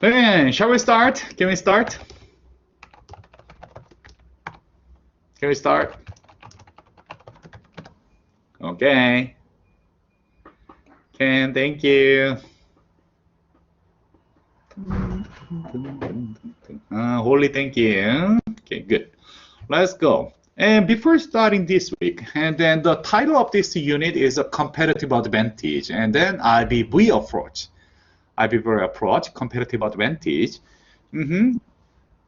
Okay, shall we start? Can we start? Can we start? Okay. Can, thank you. Holy, thank you. Okay, good. Let's go. And before starting this week, and then the title of this unit is a competitive advantage, and then IBV approach. IBV approach, competitive advantage.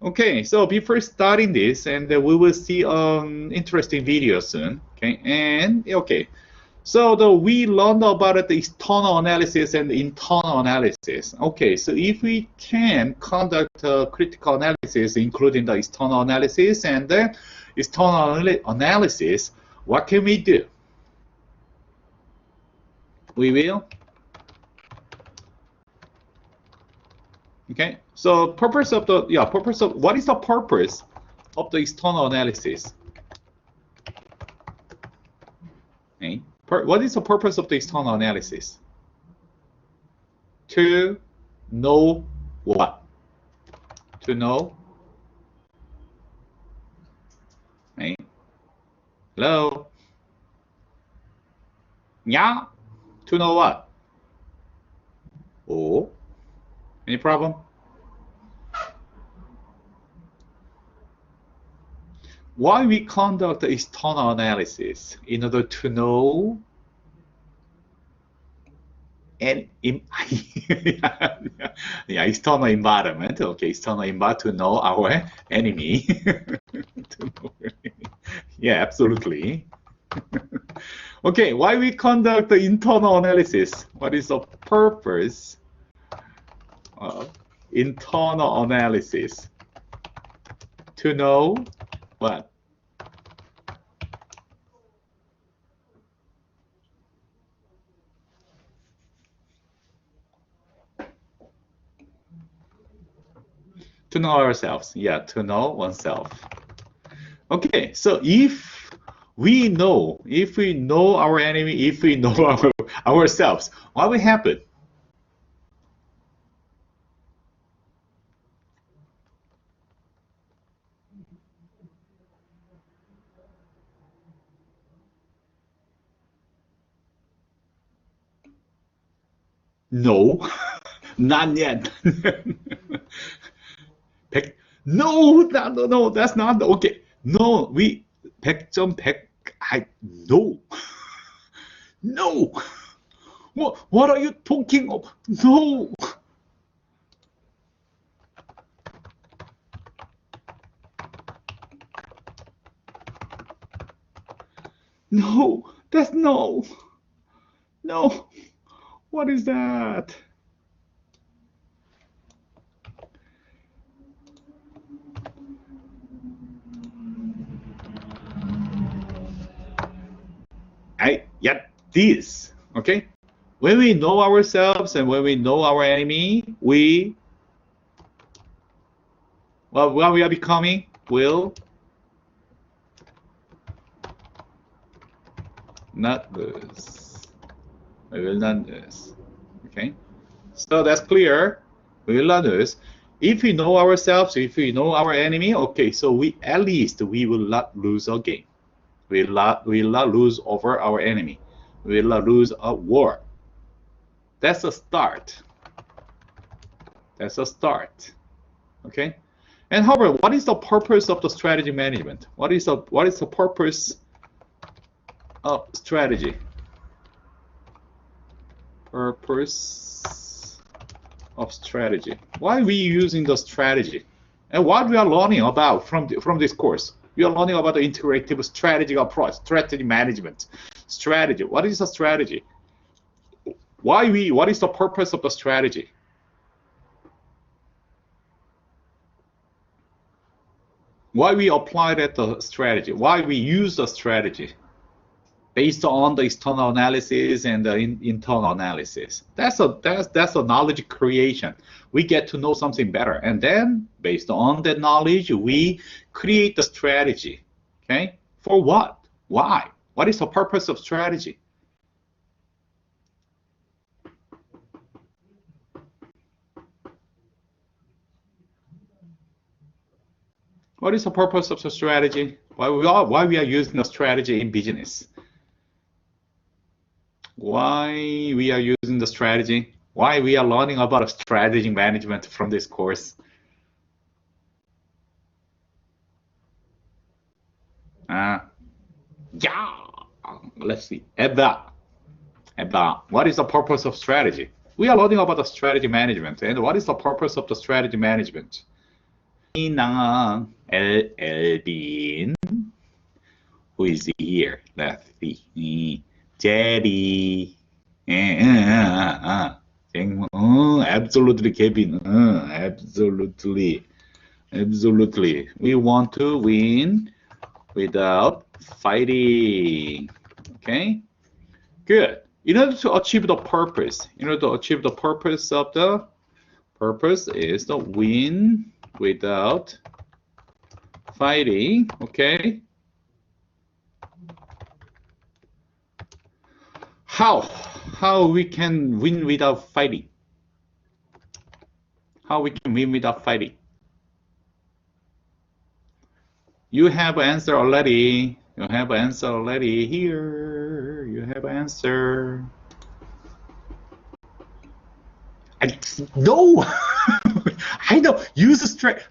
Okay, so before starting this, and we will see interesting video soon. Okay, and okay, so we learned about the external analysis and the internal analysis. Okay, so if we can conduct critical analysis, including the external analysis and the external analysis, what can we do? We will. Okay, so purpose of the what is the purpose of the external analysis? Okay. What is the purpose of the external analysis? To know what? To know. Okay. Hello? Yeah? To know what? Oh? Any problem? Why we conduct the external analysis? In order to know and external environment. Okay, external environment to know our enemy. Yeah, absolutely. Okay, why we conduct the internal analysis? What is the purpose of internal analysis? To know what? To know ourselves. Yeah, to know oneself. Okay, so if we know our enemy, if we know ourselves, what will happen? No, not yet. No, that's not okay. No, we 100점 100. No, no. What are you talking of? No, no, that's no. No, what is that? This, okay? When we know ourselves and when we know our enemy, what we are becoming will not lose. We will not lose. Okay? So that's clear. We will not lose. If we know ourselves, if we know our enemy, okay, so at least we will not lose a game. We will not lose over our enemy. We will not lose a war. That's a start. That's a start. Okay? And however, what is the purpose of the strategy management? What is the purpose of strategy? Purpose of strategy. Why are we using the strategy? And what we are learning about from this course? We are learning about the integrative strategy approach, strategy management. Strategy. What is a strategy? What is the purpose of the strategy? Why we apply that strategy? Why we use the strategy? Based on the external analysis and the internal analysis. That's a knowledge creation. We get to know something better, and then based on that knowledge, we create the strategy. Okay, for what? Why? What is the purpose of strategy? What is the purpose of the strategy? Why we are using the strategy in business? Why we are using the strategy? Why we are learning about strategy management from this course? Yeah, let's see. Eva, what is the purpose of strategy? We are learning about the strategy management. And what is the purpose of the strategy management? Elvin, who is here? Let's see. Jerry. Absolutely, Kevin. Absolutely. We want to win without fighting. Okay? Good. In order to achieve the purpose, purpose is to win without fighting. Okay? How we can win without fighting? How we can win without fighting? You have answer already. You have answer already here. You have answer. No, I know. Use the strategy.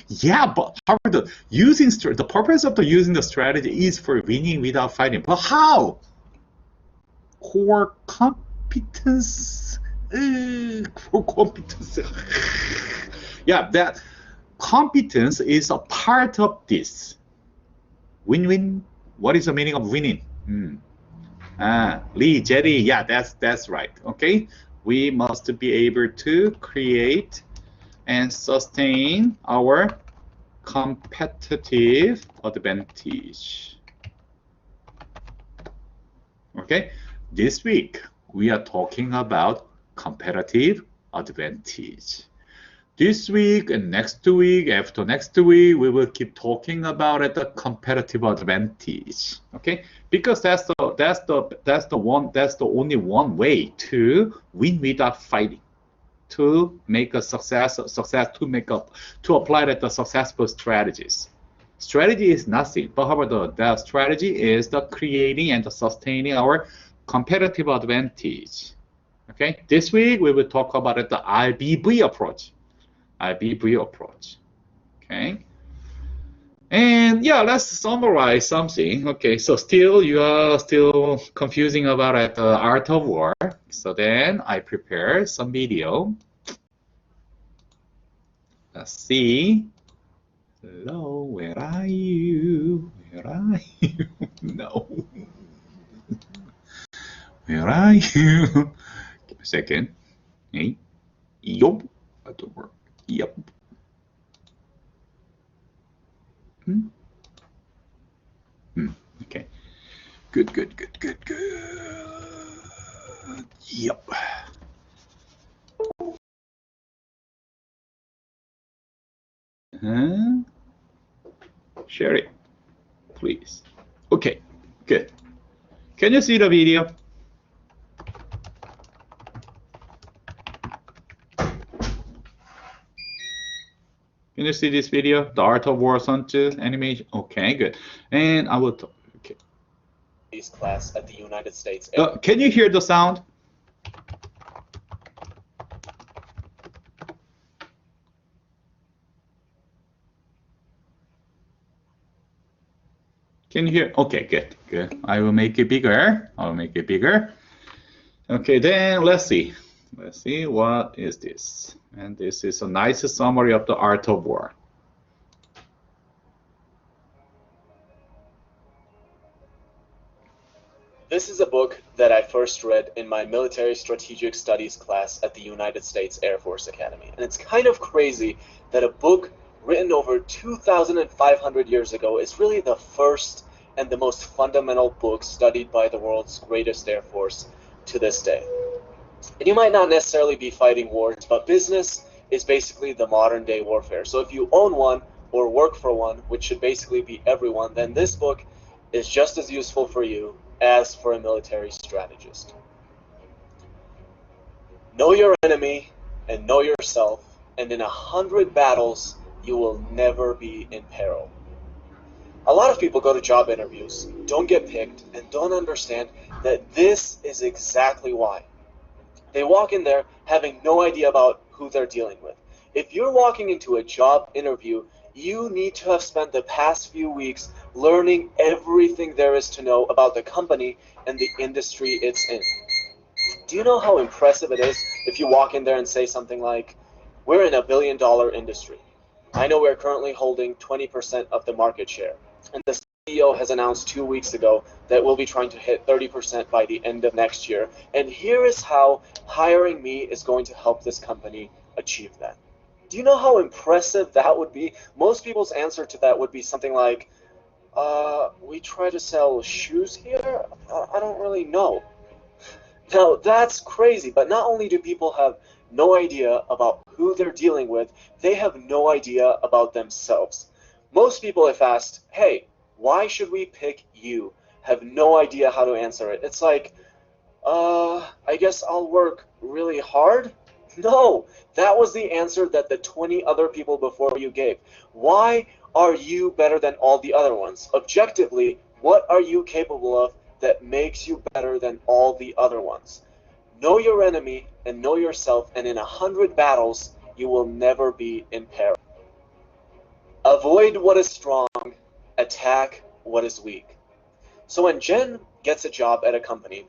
Yeah, but using the purpose of using the strategy is for winning without fighting. But how? Core competence. Core competence. Yeah, that competence is a part of this. Win-win. What is the meaning of winning? Lee, Jerry, yeah, that's right. Okay, we must be able to create and sustain our competitive advantage. Okay, this week we are talking about competitive advantage. This week and next week, after next week, we will keep talking about the competitive advantage. Okay, because that's the only one way to win without fighting, to make a to apply the successful strategies. Strategy is nothing, but however, the strategy is the creating and the sustaining our competitive advantage. Okay, this week we will talk about the IBV approach. Okay, and yeah, let's summarize something. Okay, so you are still confusing about the art of war. So then I prepare some video. Let's see. Hello, where are you? Where are you? No. Where are you? Give me a second. Hey. Yup. That don't work. Yep. Okay. Good. Yep. Share it, please. Okay, good. Can you see the video? Can you see this video? The Art of War Sun 2 animation? Okay, good. And I will talk. Okay. Class at the United States. Can you hear the sound? Can you hear? Okay, good. I will make it bigger. Okay, then let's see. What is this? And this is a nice summary of the Art of War. This is a book that I first read in my military strategic studies class at the United States Air Force Academy. And it's kind of crazy that a book written over 2,500 years ago is really the first and the most fundamental book studied by the world's greatest Air Force to this day. And you might not necessarily be fighting wars, but business is basically the modern day warfare. So if you own one or work for one, which should basically be everyone, then this book is just as useful for you as for a military strategist. Know your enemy and know yourself, and in 100 battles you will never be in peril. A lot of people go to job interviews, don't get picked, and don't understand that this is exactly why. They walk in there having no idea about who they're dealing with. If you're walking into a job interview, you need to have spent the past few weeks learning everything there is to know about the company and the industry it's in. Do you know how impressive it is if you walk in there and say something like, "We're in a billion-dollar industry. I know we're currently holding 20% of the market share. And the CEO has announced 2 weeks ago that we'll be trying to hit 30% by the end of next year. And here is how hiring me is going to help this company achieve that." Do you know how impressive that would be? Most people's answer to that would be something like, we try to sell shoes here? I don't really know. Now, that's crazy, but not only do people have no idea about who they're dealing with, they have no idea about themselves. Most people, if asked, "Hey, why should we pick you?" have no idea how to answer it. It's like, I guess I'll work really hard? No, that was the answer that the 20 other people before you gave. Why are you better than all the other ones? Objectively, what are you capable of that makes you better than all the other ones? Know your enemy and know yourself, and in 100 battles, you will never be in peril. Avoid what is strong, attack what is weak. So when Jen gets a job at a company,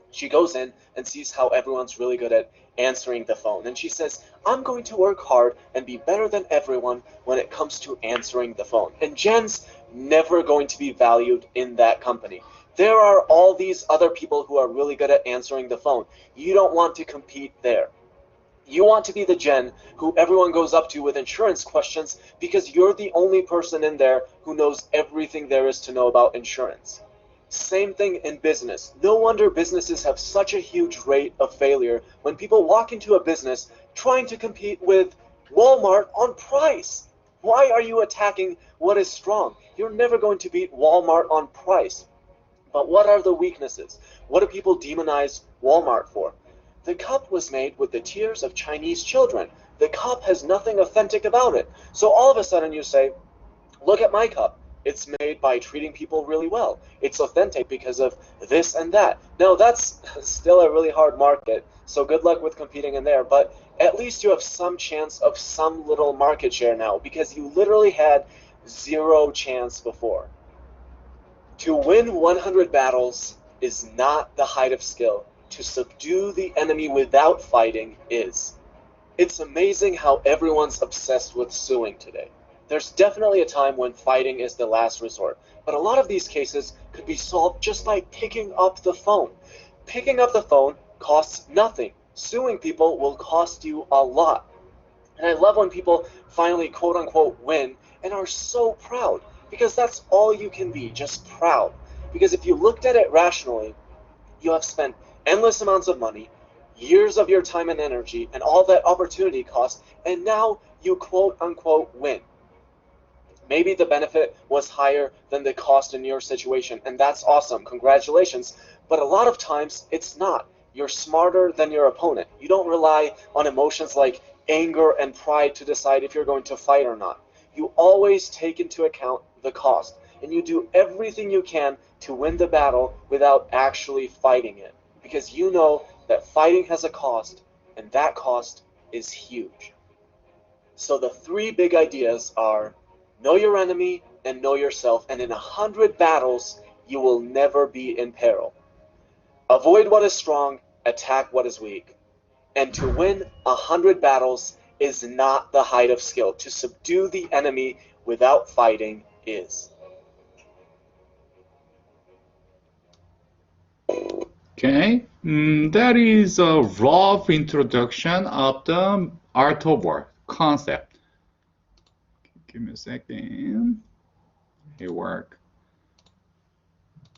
she goes in and sees how everyone's really good at answering the phone. And she says, "I'm going to work hard and be better than everyone when it comes to answering the phone." And Jen's never going to be valued in that company. There are all these other people who are really good at answering the phone. You don't want to compete there. You want to be the Jen who everyone goes up to with insurance questions because you're the only person in there who knows everything there is to know about insurance. Same thing in business. No wonder businesses have such a huge rate of failure when people walk into a business trying to compete with Walmart on price. Why are you attacking what is strong? You're never going to beat Walmart on price. But what are the weaknesses? What do people demonize Walmart for? The cup was made with the tears of Chinese children. The cup has nothing authentic about it. So all of a sudden you say, "Look at my cup. It's made by treating people really well. It's authentic because of this and that." Now, that's still a really hard market, so good luck with competing in there, but at least you have some chance of some little market share now because you literally had zero chance before. To win 100 battles is not the height of skill. To subdue the enemy without fighting is. It's amazing how everyone's obsessed with suing today. There's definitely a time when fighting is the last resort, but a lot of these cases could be solved just by picking up the phone. Picking up the phone costs nothing. Suing people will cost you a lot. And I love when people finally quote unquote win and are so proud, because that's all you can be, just proud. Because if you looked at it rationally, you have spent endless amounts of money, years of your time and energy, and all that opportunity cost, and now you quote unquote win. Maybe the benefit was higher than the cost in your situation, and that's awesome. Congratulations. But a lot of times, it's not. You're smarter than your opponent. You don't rely on emotions like anger and pride to decide if you're going to fight or not. You always take into account the cost, and you do everything you can to win the battle without actually fighting it, because you know that fighting has a cost, and that cost is huge. So the three big ideas are: know your enemy and know yourself, and in 100 battles, you will never be in peril. Avoid what is strong, attack what is weak. And to win 100 battles is not the height of skill. To subdue the enemy without fighting is. Okay, that is a rough introduction of the art of war concept. Give me a second. Hey, work.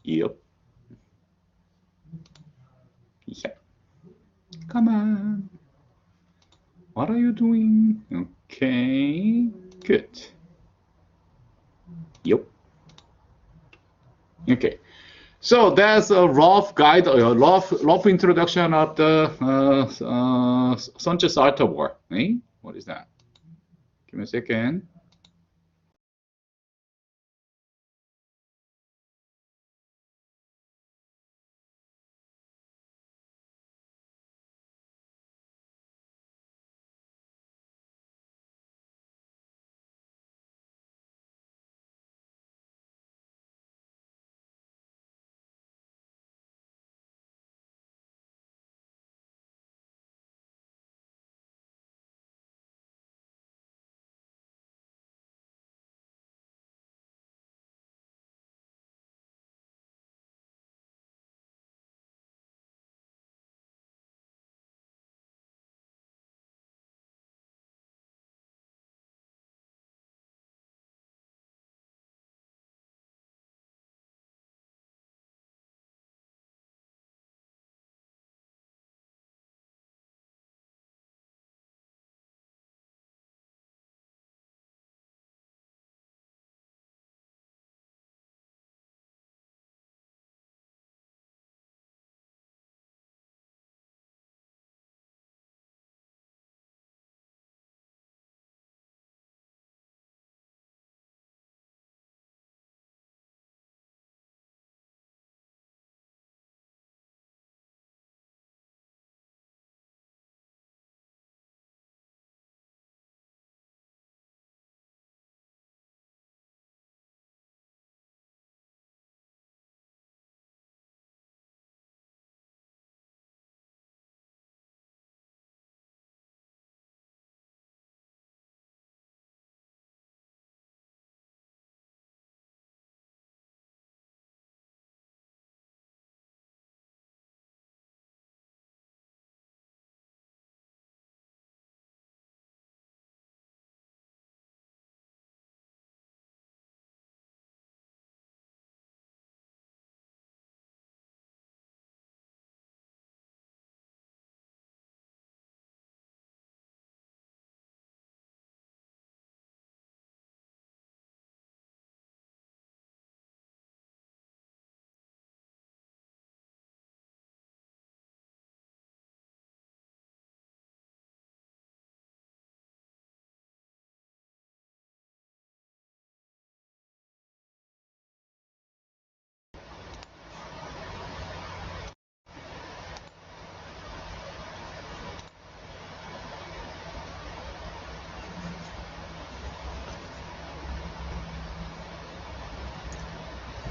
Yep. Yep. Come on. What are you doing? Okay, good. Yep. Okay. So that's a rough guide, a rough introduction of the Sanchez art of war. Eh? What is that? Give me a second.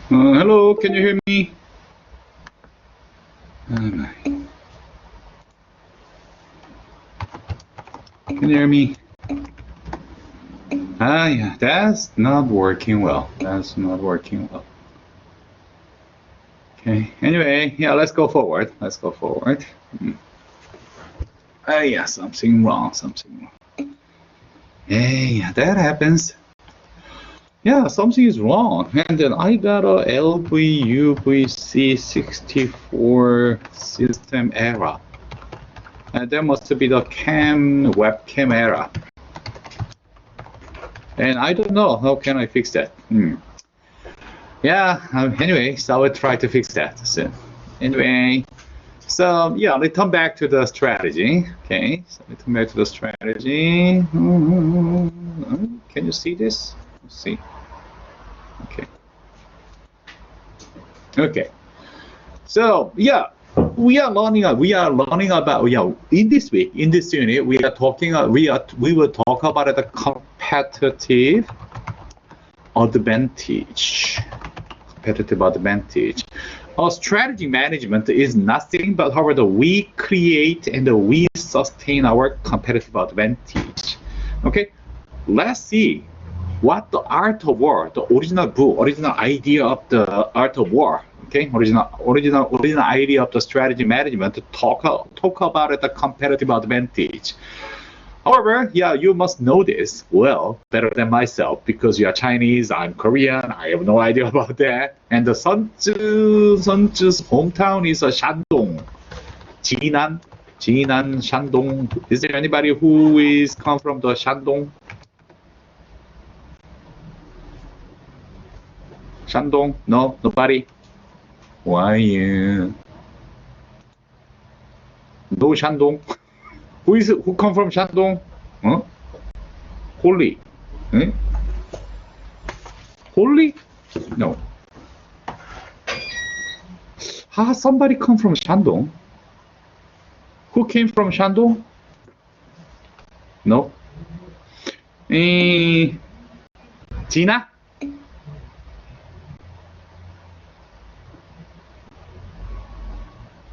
Hello, can you hear me? Oh my. Can you hear me? Ah, yeah, that's not working well. That's not working well. Okay, anyway, yeah, let's go forward. Let's go forward. Ah, yeah, something wrong, something wrong. Hey, that happens. Yeah, something is wrong. And then I got a LVUVC64 system error. And that must be the webcam error. And I don't know, how can I fix that? Yeah, anyway, so I will try to fix that soon. Anyway, so yeah, let's come back to the strategy. Okay, so let's come back to the strategy. Can you see this? Let's see. Okay. Okay. So yeah, we are learning about in this week, in this unit, we are talking we will talk about the competitive advantage. Competitive advantage. Our strategy management is nothing but how we create and we sustain our competitive advantage. Okay, let's see what the art of war, the original book, original idea of the art of war. Okay, original idea of the strategy management to talk about the competitive advantage. However, yeah, you must know this well, better than myself, because you are Chinese, I'm Korean, I have no idea about that. And the Sun Tzu's hometown is Shandong, Jinan, Shandong. Is there anybody who is come from the Shandong? Shandong? No, nobody. Why? No Shandong. Who come from Shandong? Huh? Holy. Eh? Holy? No. Somebody come from Shandong. Who came from Shandong? No. Gina?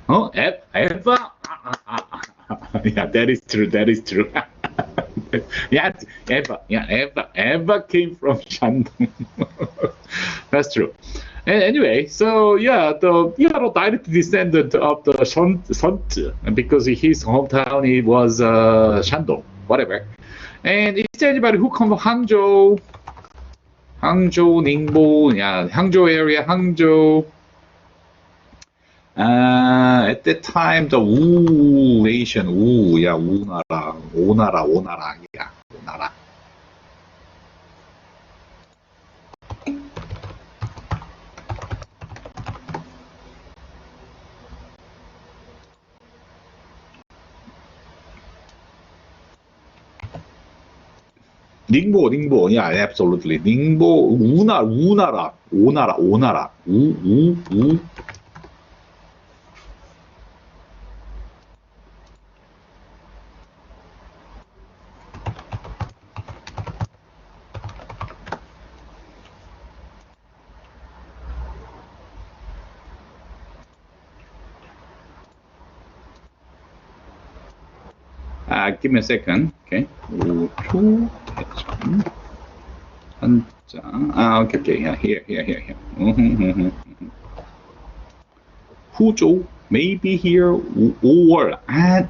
Oh, Eva? Yeah, that is true. That is true. Yeah, Eva came from Shandong. That's true. And anyway, so yeah, the direct descendant of the Sun Tzu, because his hometown it was Shandong, whatever. And is there anybody who come from Hangzhou, Ningbo, yeah, Hangzhou area, Hangzhou. At that time, the Wu nation, yeah, Wu nara, yeah, Wu nara. Ningbo, yeah, absolutely. Ningbo, Wu nara, Wu. Give me a second. Okay. Okay. Yeah, here. Huzhou, maybe here, or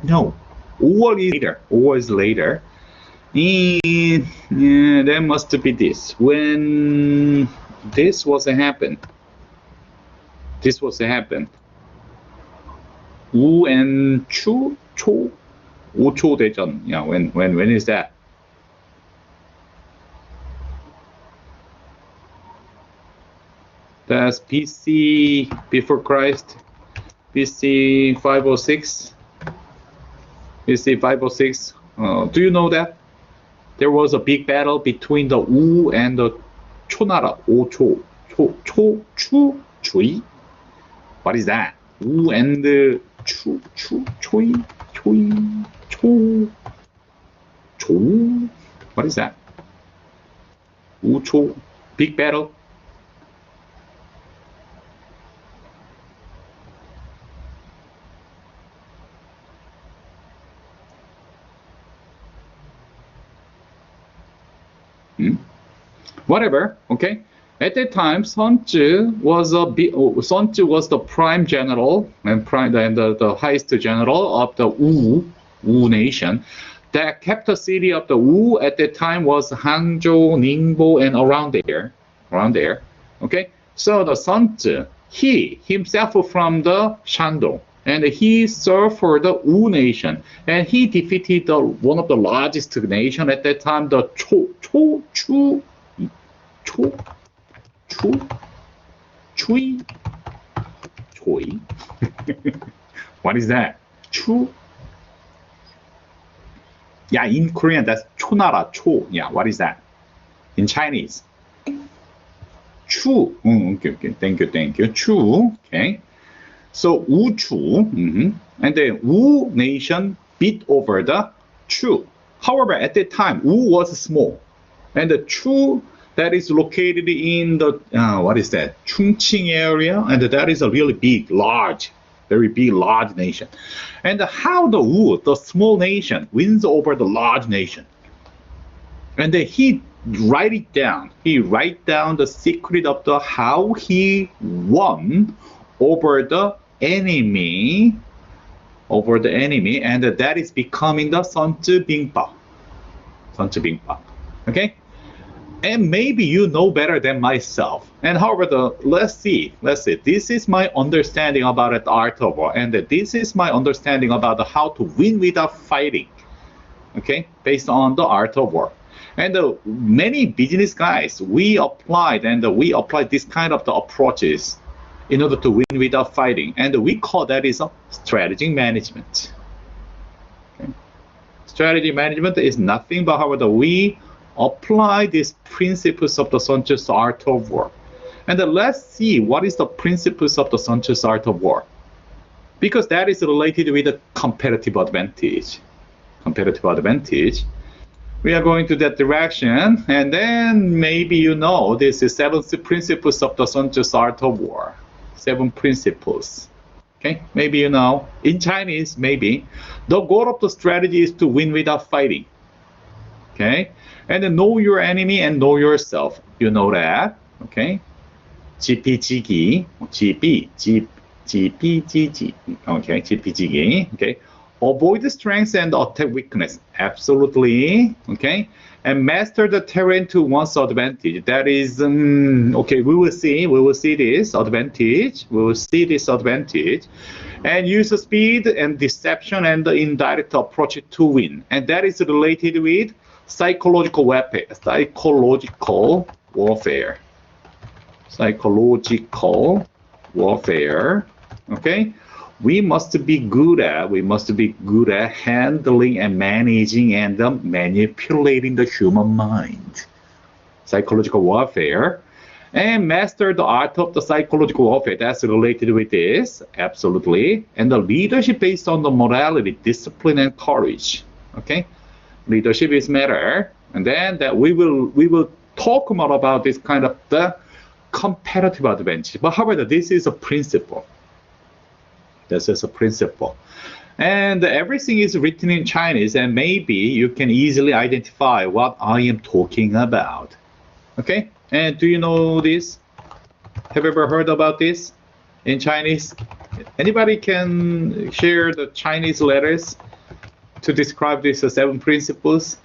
no, or is later. Yeah, there must be this. When this was happened. Wu and Chu, 5초 대전. Yeah, when is that? That's BC, before Christ, BC 506. BC 506. Do you know that? There was a big battle between the Wu and the Chonara, 5초. Chu, Chui. What is that? Wu and the Chu, Chui. What is that? Wu, big battle. Whatever, okay. At that time, Sun Tzu was the prime general and the highest general of the Wu nation. The capital city of the Wu at that time was Hangzhou, Ningbo, and around there. Okay, so the Sun Tzu, he himself from the Shandong, and he served for the Wu nation, and he defeated one of the largest nation at that time, the Chui. What is that? Chu. Yeah, in Korean that's Chonara, Cho. Yeah, what is that? In Chinese. Chu. Okay. Thank you. Chu. Okay. So Wu Chu. And the Wu nation beat over the Chu. However, at that time, Wu was small, and the Chu that is located in the what is that? Chongqing area, and that is a really very big, large nation. And how the Wu, the small nation, wins over the large nation. And he write down the secret of how he won over the enemy, and that is becoming the Sun Tzu Bingpa. Okay. And maybe you know better than myself. And however, let's see. This is my understanding about the art of war, and this is my understanding about how to win without fighting. Okay, based on the art of war. And many business guys, we applied this kind of the approaches in order to win without fighting, and we call that is strategy management. Okay. Strategy management is nothing but however we apply these principles of the Sun-Tzu's art of war. And then let's see what is the principles of the Sun-Tzu's art of war. Because that is related with the competitive advantage. Competitive advantage. We are going to that direction, and then maybe you know this is 7 principles of the Sun-Tzu's art of war. 7 principles. Okay, maybe you know. In Chinese, maybe. The goal of the strategy is to win without fighting. Okay, and then know your enemy and know yourself. You know that. Okay. GPGG. GPGG. Okay, GPGG. Okay. Avoid the strengths and attack weakness. Absolutely. Okay. And master the terrain to one's advantage. That is, okay, we will see. We will see this advantage. We will see this advantage. And use the speed and deception and the indirect approach to win. And that is related with psychological warfare. Psychological warfare. Psychological warfare. Okay. We must be good at handling and managing and manipulating the human mind. Psychological warfare. And master the art of the psychological warfare. That's related with this, absolutely. And the leadership based on the morality, discipline, and courage. Okay, leadership is matter. And then that we will talk more about this kind of the competitive advantage. But however, this is a principle. This is a principle. And everything is written in Chinese, and maybe you can easily identify what I am talking about. Okay? And do you know this? Have you ever heard about this in Chinese? Anybody can share the Chinese letters to describe these 7 principles?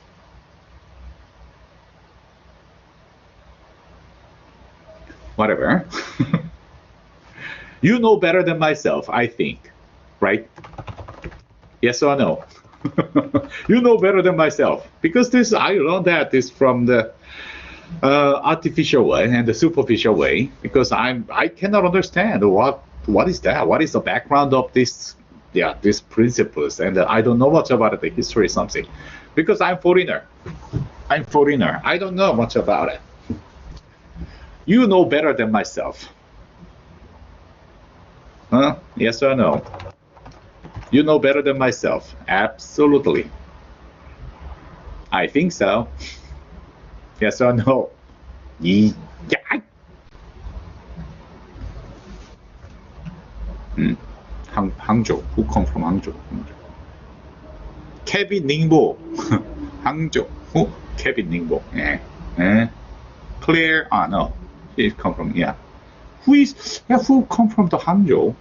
Whatever. You know better than myself, I think, right? Yes or no? You know better than myself, because this I learned that is from the artificial way and the superficial way, because I cannot understand what is that, what is the background of this, these principles, and I don't know much about the history or something, because I'm foreigner. I don't know much about it. You know better than myself. Huh? Yes or no? You know better than myself. Absolutely. I think so. Yes or no? Yeah. Hangzhou. Who come from Hangzhou? Kevin Ningbo. Hangzhou. Who? Kevin Ningbo. Yeah. Claire. No. He come from, yeah. Who come from the Hangzhou?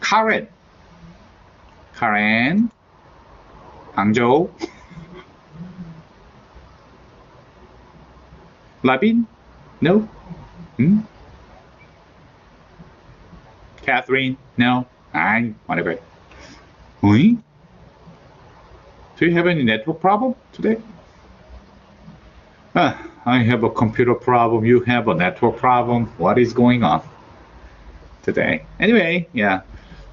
Karen. Hangzhou. Labin? No? Catherine? No? Whatever. Do you have any network problem today? I have a computer problem. You have a network problem. What is going on today? Anyway, yeah.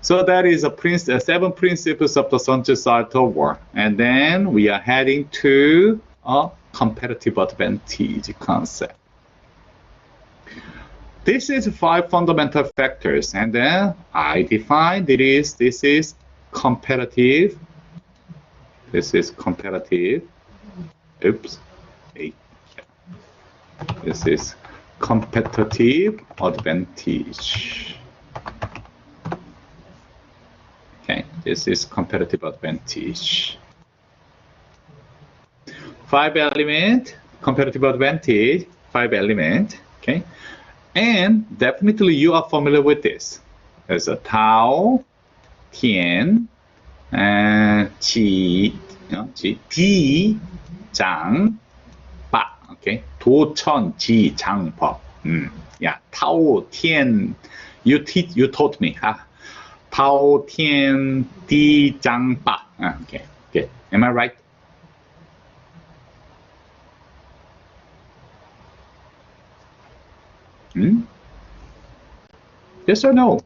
So that is 7 principles of the Sun-Tzu's art of war. And then we are heading to a competitive advantage concept. This is 5 fundamental factors, and then I defined this is competitive. This is competitive. Oops. This is competitive advantage. Okay, this is competitive advantage. 5 element, competitive advantage, 5 element, okay? And definitely you are familiar with this. There's a Tao, Tian, Qi, Di, Zhang, Ba, okay? 多천지 장법. Yeah, Tao, Tian, you taught me, huh? Tao, Tian, Di, Zhang, Ba. Okay, good. Am I right? Yes or no?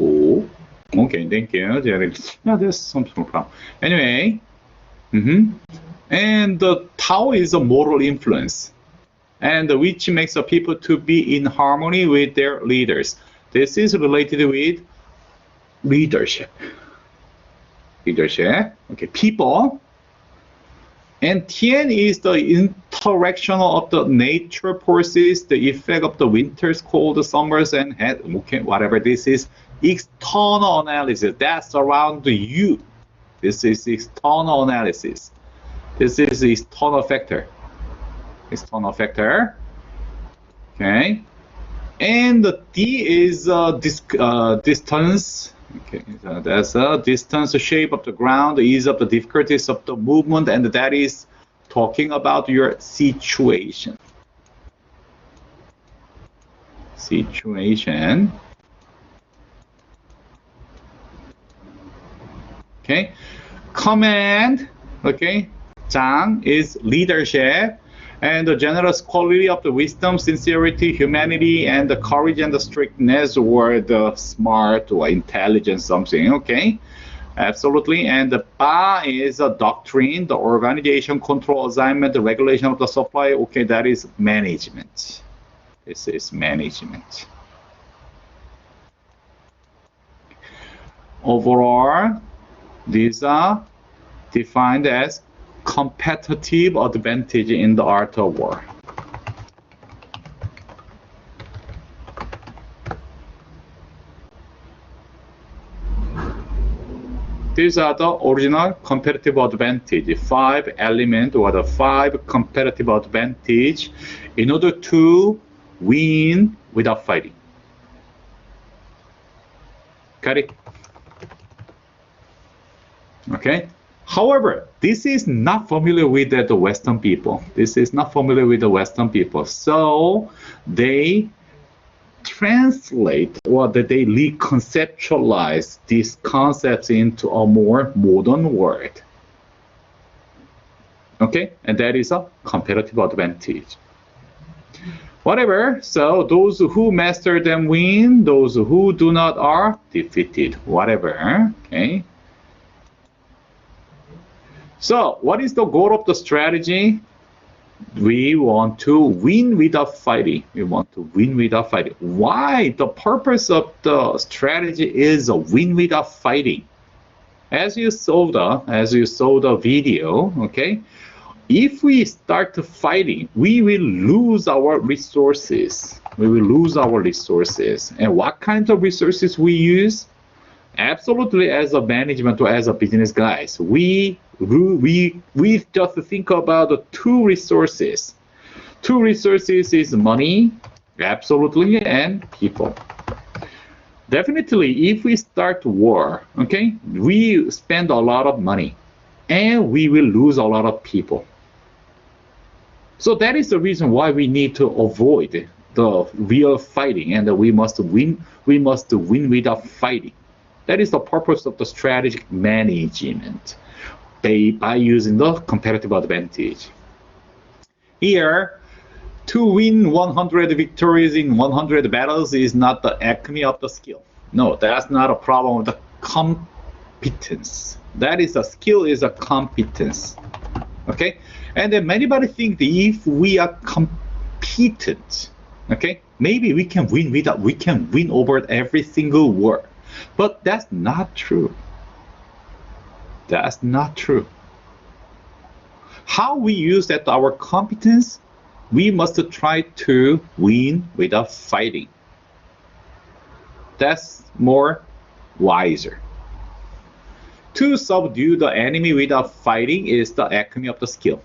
Oh, okay, thank you. There's some problem. Anyway, And the Tao is a moral influence, and which makes the people to be in harmony with their leaders. This is related with leadership. Okay, people. And Tian is the interaction of the nature forces, the effect of the winters, cold summers, and okay, whatever this is, external analysis that surround you. This is external analysis. This is external factor. Okay. And the D is distance. Okay, so that's a distance, the shape of the ground, the ease of the difficulties of the movement, and that is talking about your situation. Okay. Command, okay. Zhang is leadership, and the generous quality of the wisdom, sincerity, humanity, and the courage and the strictness, or the smart or intelligence, something, okay? Absolutely. And the Ba is a doctrine, the organization, control, assignment, the regulation of the supply, okay, that is management. This is management. Overall, these are defined as competitive advantage in the art of war. These are the original competitive advantage, 5 elements or the 5 competitive advantage in order to win without fighting. Got it? Okay. However, this is not familiar with the Western people. So they translate or that they reconceptualize these concepts into a more modern world. Okay, and that is a competitive advantage. Whatever, so those who master them win, those who do not are defeated. Whatever, okay. So, what is the goal of the strategy? We want to win without fighting. Why? The purpose of the strategy is a win without fighting. As you saw the video, okay? If we start fighting, we will lose our resources. And what kinds of resources we use? Absolutely, as a management or as a business guys, we just think about the 2 resources. 2 resources is money, absolutely, and people. Definitely, if we start war, okay, we spend a lot of money, and we will lose a lot of people. So that is the reason why we need to avoid the real fighting, and we must win without fighting. That is the purpose of the strategic management by using the competitive advantage. Here, to win 100 victories in 100 battles is not the acme of the skill. No, that's not a problem of the competence. That is a skill, is a competence. Okay? And then many think that if we are competent, okay, maybe we can win over every single war. But that's not true. How we use that our competence, we must try to win without fighting. That's more wiser. To subdue the enemy without fighting is the acme of the skill.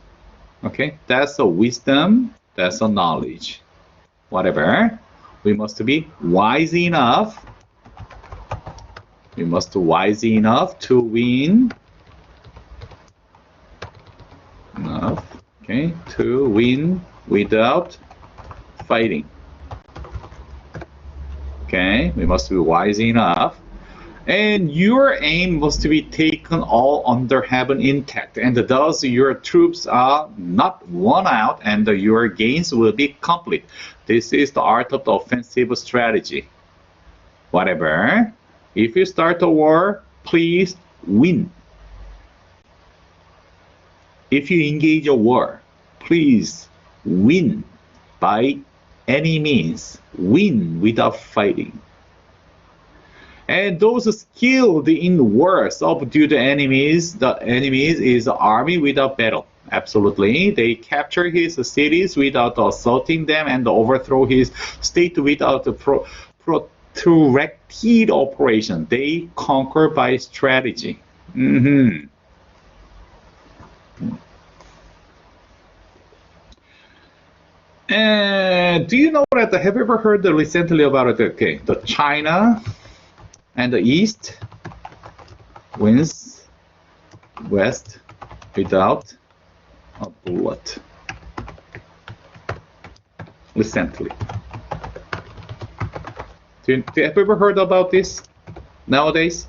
Okay, that's a wisdom, that's a knowledge. Whatever, we must be wise enough. To win. To win without fighting. Okay, we must be wise enough. And your aim must be taken all under heaven intact, and thus your troops are not worn out, and your gains will be complete. This is the art of the offensive strategy. Whatever, if you start a war, please win. if you engage a war, please win by any means. Win without fighting. And those skilled in war subdue the enemies. The enemies is army without battle. Absolutely. They capture his cities without assaulting them and overthrow his state without a protracted operation. They conquer by strategy. And do you know that, have you ever heard recently about it? Okay, the China and the East wins West without a bullet. Recently. Have you ever heard about this nowadays?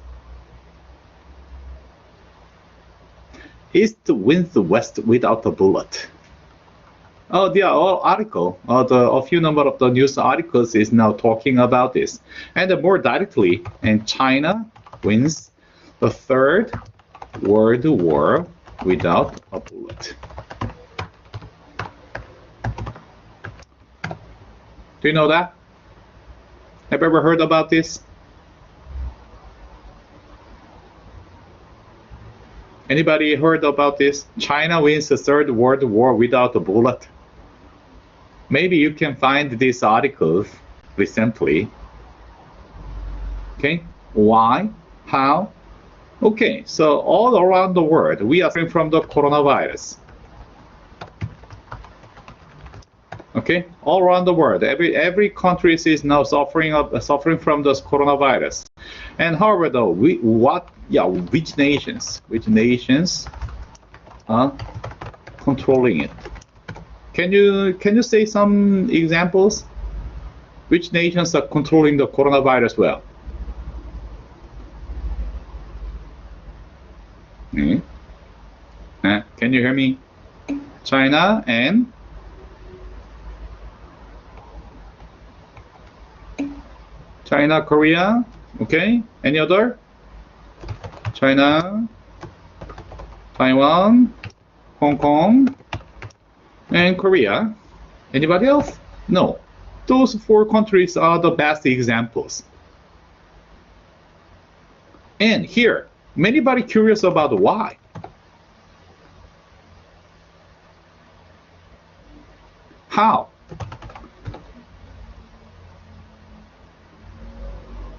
East wins the West without a bullet. Oh, the article, a few number of the news articles is now talking about this. And more directly, and China wins the Third World War without a bullet. Do you know that? Have you ever heard about this? Anybody heard about this? China wins the Third World War without a bullet. Maybe you can find these articles recently. Okay, why? How? Okay, so all around the world, we are suffering from the coronavirus. Okay, all around the world, every country is now suffering from this coronavirus. And however, though, which nations are controlling it? Can you say some examples? Which nations are controlling the coronavirus well? Can you hear me? China and China, Korea. Okay. Any other? China, Taiwan, Hong Kong, and Korea. Anybody else? No. Those four countries are the best examples. And here, anybody curious about why? How?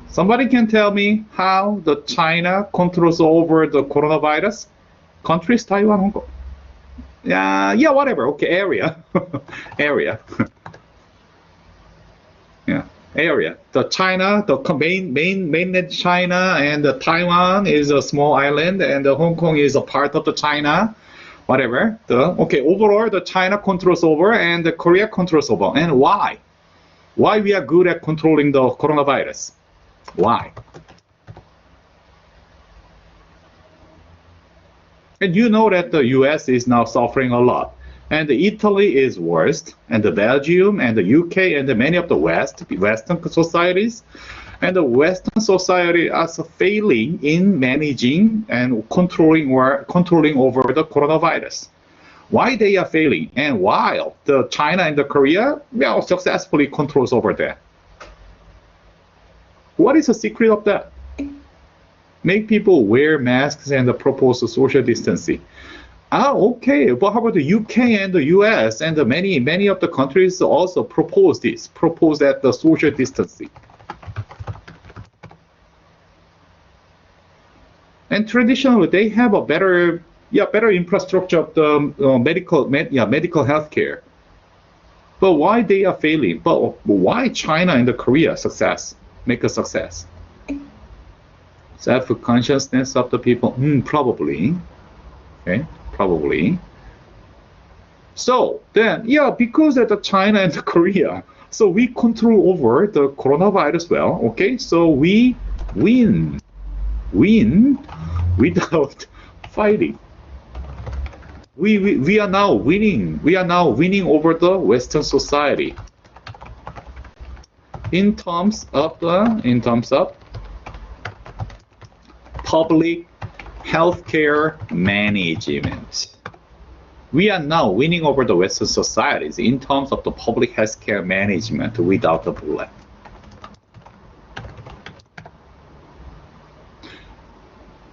Somebody can tell me how the China controls over the coronavirus? Countries, Taiwan, Hong Kong. Yeah, whatever. Okay, area, area. Yeah, area. The China, the mainland China, and the Taiwan is a small island, and the Hong Kong is a part of the China. Whatever. Overall, the China controls over, and the Korea controls over. And why? Why we are good at controlling the coronavirus? Why? And you know that the US is now suffering a lot. And Italy is worst, and the Belgium and the UK and many of the Western societies. And the Western society are failing in managing and controlling over the coronavirus. Why they are failing? And while the China and the Korea successfully controls over that. What is the secret of that? Make people wear masks and propose social distancing. Okay, but how about the UK and the US and many of the countries also propose that the social distancing. And traditionally, they have a better infrastructure of the medical health care. But why they are failing? But why China and the Korea make a success? Self-consciousness of the people? Probably. Okay, probably. So then, because of the China and the Korea, so we control over the coronavirus well. Okay, so we win without fighting. We are now winning. We are now winning over the Western society. In terms of public healthcare management. We are now winning over the Western societies in terms of the public healthcare management without the bullet.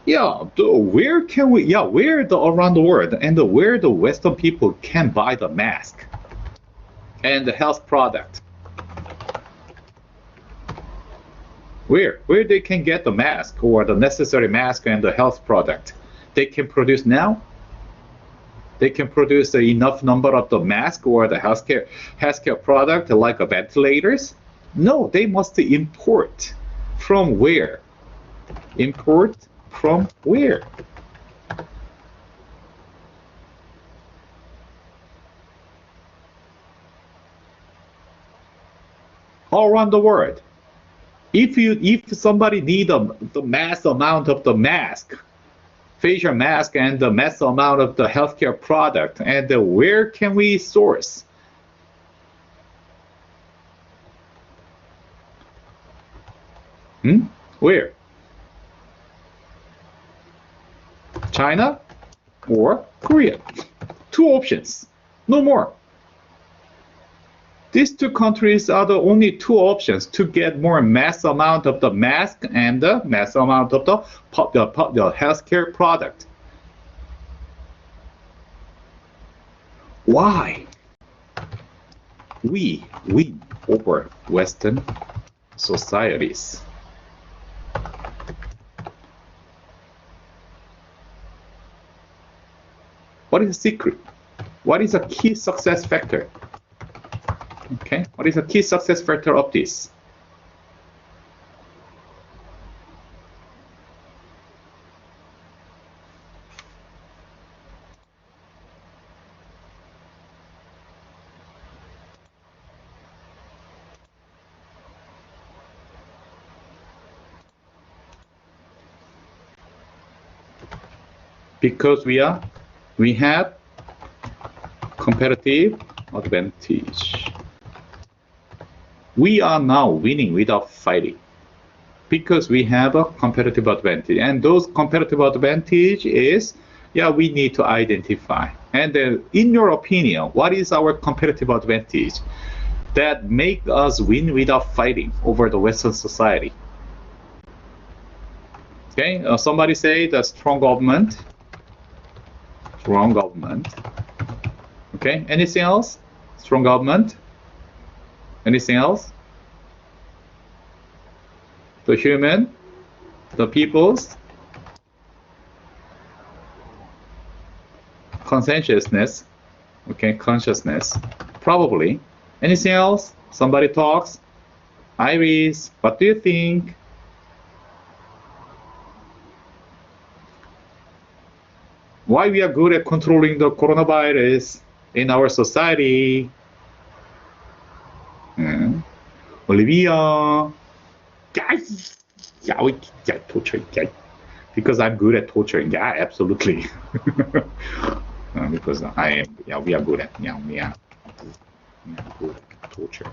Yeah, where can we? Yeah, where around the world and where the Western people can buy the mask and the health product? Where they can get the mask or the necessary mask and the health product? They can produce now. They can produce enough number of the mask or the healthcare product like ventilators. No, they must import. From where? Import from where? All around the world. If somebody need the mass amount of the mask, facial mask, and the mass amount of the healthcare product, and where can we source? Where? China or Korea? Two options, no more. These two countries are the only two options to get more mass amount of the mask and the mass amount of the healthcare product. Why? We win over Western societies. What is the secret? What is a key success factor? Okay, what is a key success factor of this? Because we have competitive advantage. We are now winning without fighting because we have a competitive advantage, and those competitive advantage is, we need to identify. And in your opinion, what is our competitive advantage that make us win without fighting over the Western society? Okay, somebody say the strong government. Strong government. Okay, anything else? Strong government. Anything else? The human, the people's conscientiousness, okay, consciousness, probably. Anything else? Somebody talks? Iris, what do you think? Why we are good at controlling the coronavirus in our society? Olivia, torture, because I'm good at torturing. Yeah, absolutely. Because we are good at, we are good at torture.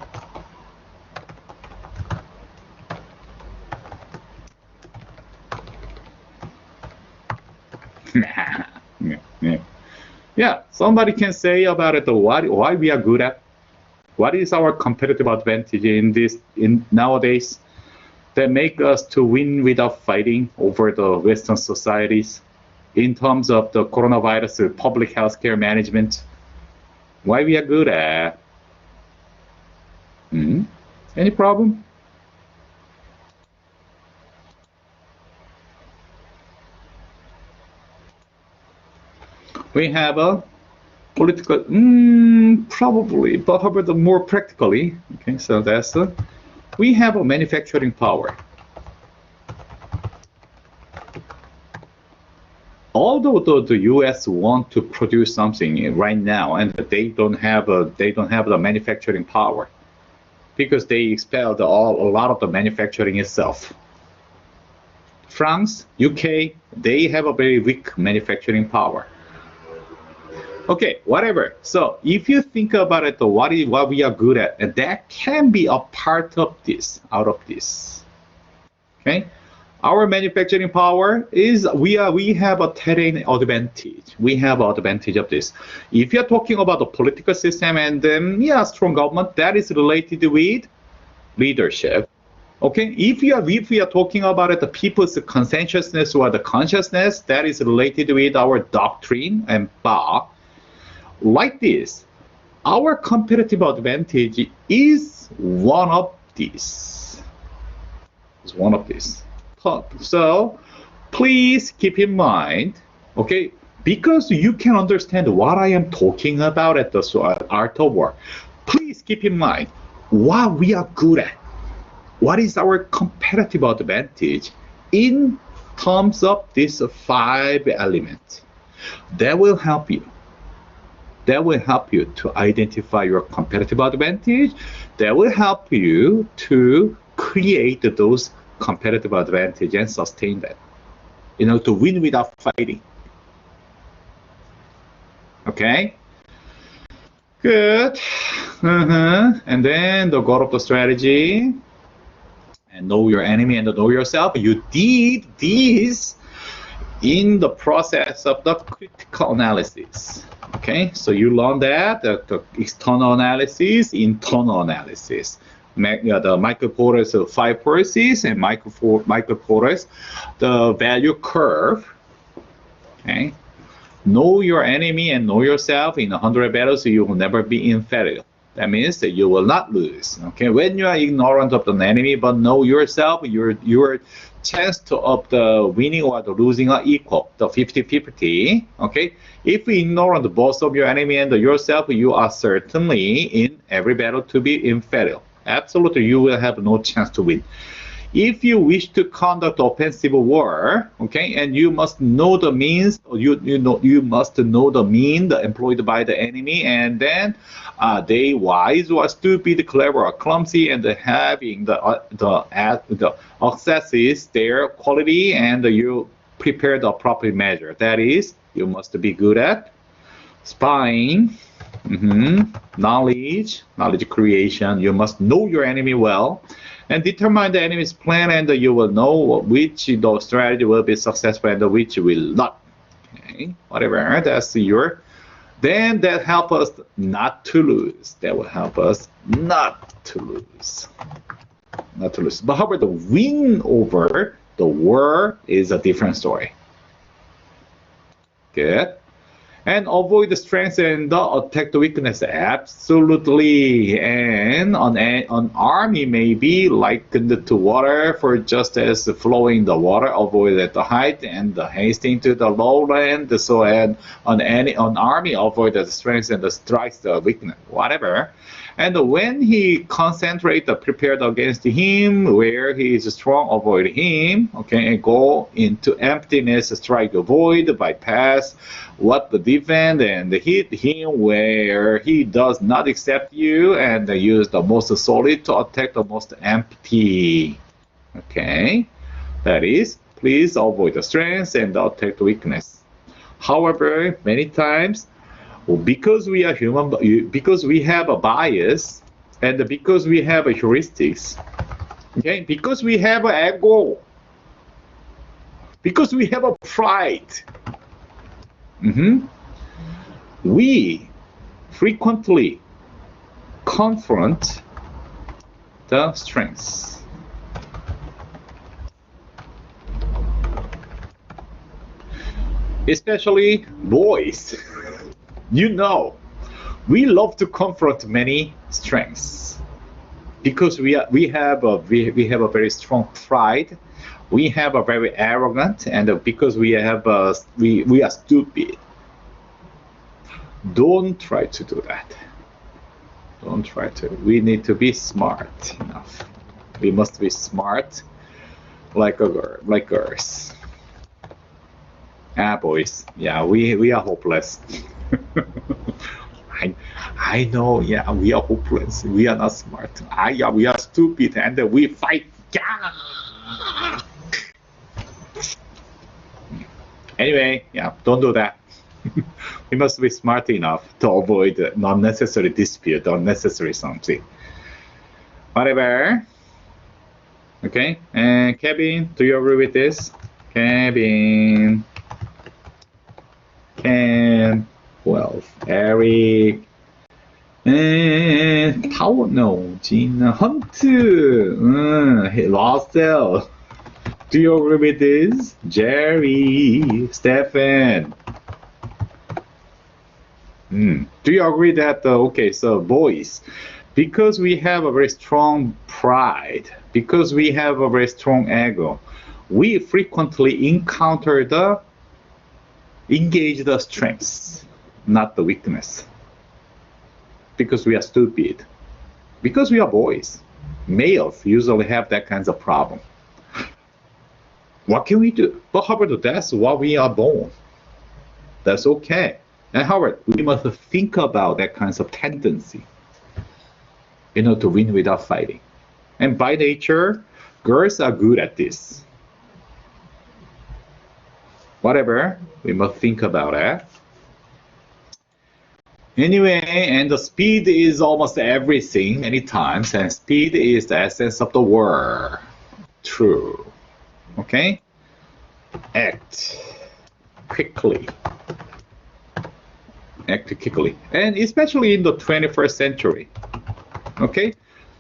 Yeah, somebody can say about it why we are good at. What is our competitive advantage in nowadays that make us to win without fighting over the Western societies in terms of the coronavirus public healthcare management? Why we are good at? Any problem? We have a political, probably, but how about more practically? Okay, so that's we have a manufacturing power. Although the U.S. want to produce something right now, and they don't have the manufacturing power because they expelled a lot of the manufacturing itself. France, UK, they have a very weak manufacturing power. Okay, whatever. So if you think about it, what we are good at, and that can be a part of this, out of this. Okay, Our manufacturing power is we have a terrain advantage. We have advantage of this. If you're talking about the political system and then strong government, that is related with leadership. Okay, if we are talking about it, the people's conscientiousness or the consciousness, that is related with our doctrine and law. Like this, our competitive advantage is one of these. It's one of these. So please keep in mind, okay, because you can understand what I am talking about at the art of war. Please keep in mind what we are good at. What is our competitive advantage in terms of these 5 elements? That will help you. That will help you to identify your competitive advantage. That will help you to create those competitive advantage and sustain that. To win without fighting. Okay? Good. And then the goal of the strategy. And know your enemy and know yourself. You did this in the process of the critical analysis. Okay, so you learned that the external analysis, internal analysis. The Michael Porter's 5 forces and Michael Porter's the value curve. Okay, know your enemy and know yourself. In 100 battles, you will never be inferior. That means that you will not lose. Okay, when you are ignorant of the enemy but know yourself, your chance of the winning or the losing are equal, the 50-50. Okay, if you ignore both of your enemy and yourself, you are certainly in every battle to be inferior. Absolutely, you will have no chance to win. If you wish to conduct offensive war, okay, and you must know the means, you must know the mean employed by the enemy, and then they wise or stupid, clever or clumsy, and having the accesses, their quality, and you prepare the appropriate measure. That is, you must be good at spying, knowledge creation. You must know your enemy well and determine the enemy's plan, and you will know which the strategy will be successful and which will not. Okay, whatever, that's your. Then that help us not to lose. That will help us not to lose. Not to lose. But however, the win over the war is a different story. Good. And avoid the strength and attack the weakness. Absolutely. And an army may be likened to water, for just as flowing the water avoid at the height and the hasting to the lowland. So an army avoid the strength and strikes the weakness, whatever. And when he concentrate prepared against him, where he is strong, avoid him, okay, and go into emptiness, strike the void, bypass what the defend, and hit him where he does not accept you, and use the most solid to attack the most empty. Okay, that is, please avoid the strength and attack the weakness. However, many times, because we are human, because we have a bias, and because we have a heuristics, okay, because we have an ego, because we have a pride, we frequently confront the strengths. Especially boys. We love to confront many strengths because we have a very strong pride. We have a very arrogant, and because we are stupid. Don't try to do that. Don't try to. We need to be smart enough. We must be smart, like girls. Boys. Yeah, we are hopeless. I know, yeah, we are hopeless. We are not smart. We are stupid, and we fight. Yeah. Anyway, yeah, don't do that. We must be smart enough to avoid unnecessary dispute, unnecessary something. Whatever. Okay, and Kevin, do you agree with this? Kevin, Ken, who else? Eric, and Tao, no, Gina, Hunt, Russell. Do you agree with this? Jerry, Stefan. Do you agree that, okay, so boys, because we have a very strong pride, because we have a very strong ego, we frequently engage the strengths, not the weakness. Because we are stupid. Because we are boys. Males usually have that kinds of problem. What can we do? But however, that's what we are born. That's okay. And however, we must think about that kinds of tendency, to win without fighting. And by nature, girls are good at this. Whatever, we must think about it. Anyway, and the speed is almost everything many times, and speed is the essence of the word. True. Okay? Act quickly. Act quickly. And especially in the 21st century. Okay?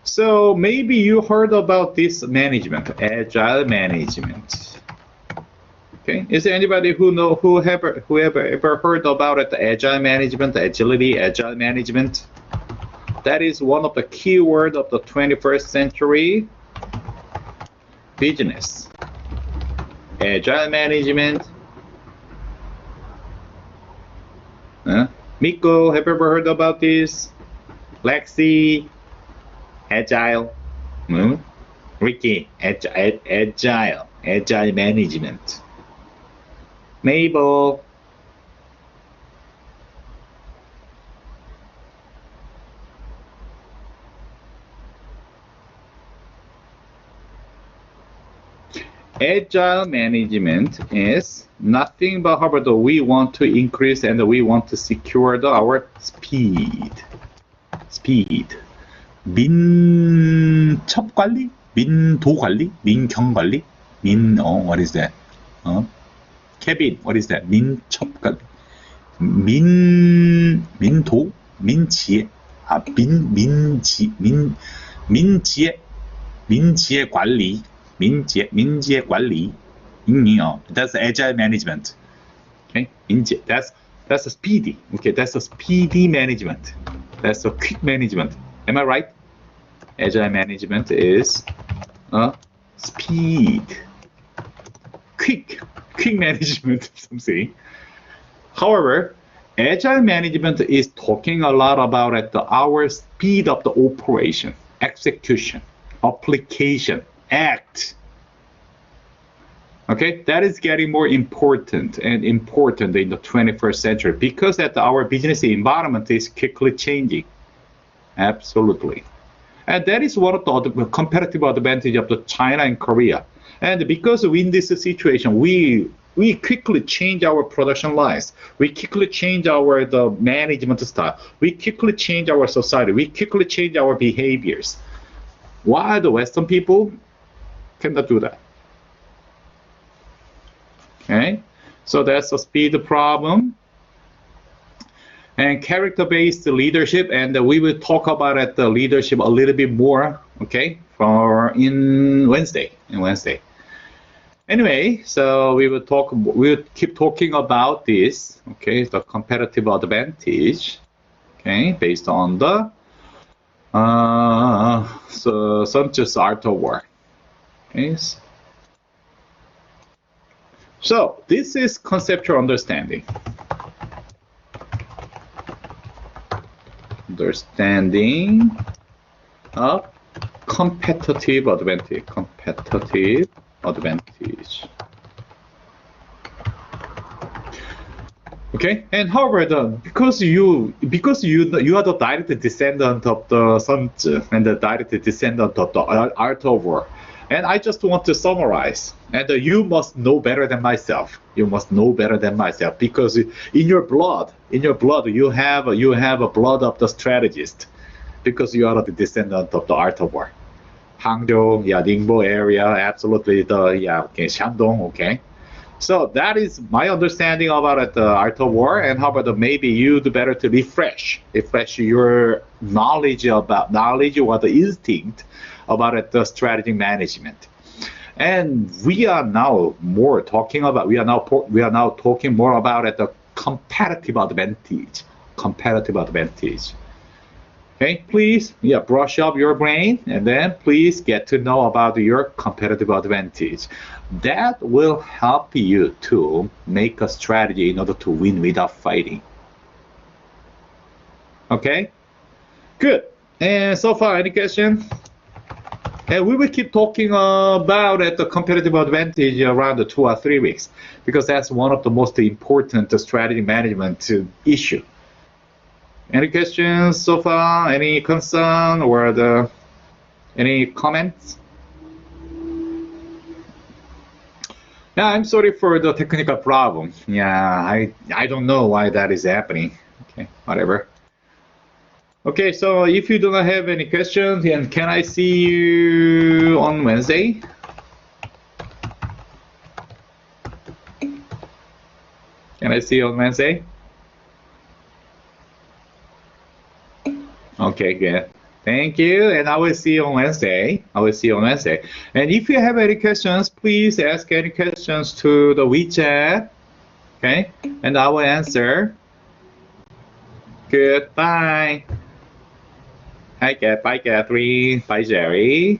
So maybe you heard about this management, agile management. Okay, is there anybody who ever heard about it? Agile management, agility, agile management. That is one of the key words of the 21st century business. Agile management. Miko, have you ever heard about this? Lexi, agile. Ricky, agile management. Mabel. Agile management is nothing but however we want to increase and we want to secure our speed. 민첩 관리, 민도 관리, 민경 관리, what is that? Kevin, what is that? 민첩 관리, 민도, 민지혜, 민지혜 관리, 민지혜 관리. That's agile management. Okay, that's a speedy. Okay, that's a speedy management. That's a quick management. Am I right? Agile management is speed, quick management. Some say. However, agile management is talking a lot about our speed of the operation, execution, application, act. Okay, that is getting more important and important in the 21st century because our business environment is quickly changing. Absolutely. And that is one of the competitive advantage of the China and Korea. And because in this situation, we quickly change our production lines. We quickly change the management style. We quickly change our society. We quickly change our behaviors. Why the Western people cannot do that? Okay, so that's a speed problem. And character-based leadership, and we will talk about the leadership a little bit more, okay, in Wednesday. Anyway, so we'll keep talking about this, okay, the competitive advantage, okay, based on the Sun Tzu's art of war. Okay. So this is conceptual understanding. Understanding of competitive advantage. Okay, and however, because you are the direct descendant of the Sun Tzu and the direct descendant of the art of war, and I just want to summarize. And you must know better than myself. You must know better than myself because in your blood, you have a blood of the strategist, because you are the descendant of the art of war. Hangzhou, yeah, Ningbo area, absolutely okay, Shandong, okay. So that is my understanding about the art of war, and how about maybe you'd better to refresh your knowledge or the instinct about the strategy management. And we are now talking more about the competitive advantage. Okay, please, brush up your brain, and then please get to know about your competitive advantage. That will help you to make a strategy in order to win without fighting. Okay, good. And so far, any question? And we will keep talking about the competitive advantage around 2 or 3 weeks, because that's one of the most important strategy management issue. Any questions so far? Any concern or any comments? Yeah, I'm sorry for the technical problem. Yeah, I don't know why that is happening. Okay, whatever. Okay, so if you do not have any questions, then can I see you on Wednesday? Can I see you on Wednesday? Okay, good. Thank you, and I will see you on Wednesday. And if you have any questions, please ask any questions to the WeChat. Okay, and I will answer. Goodbye. Hi, Bye, Catherine. Bye, Jerry.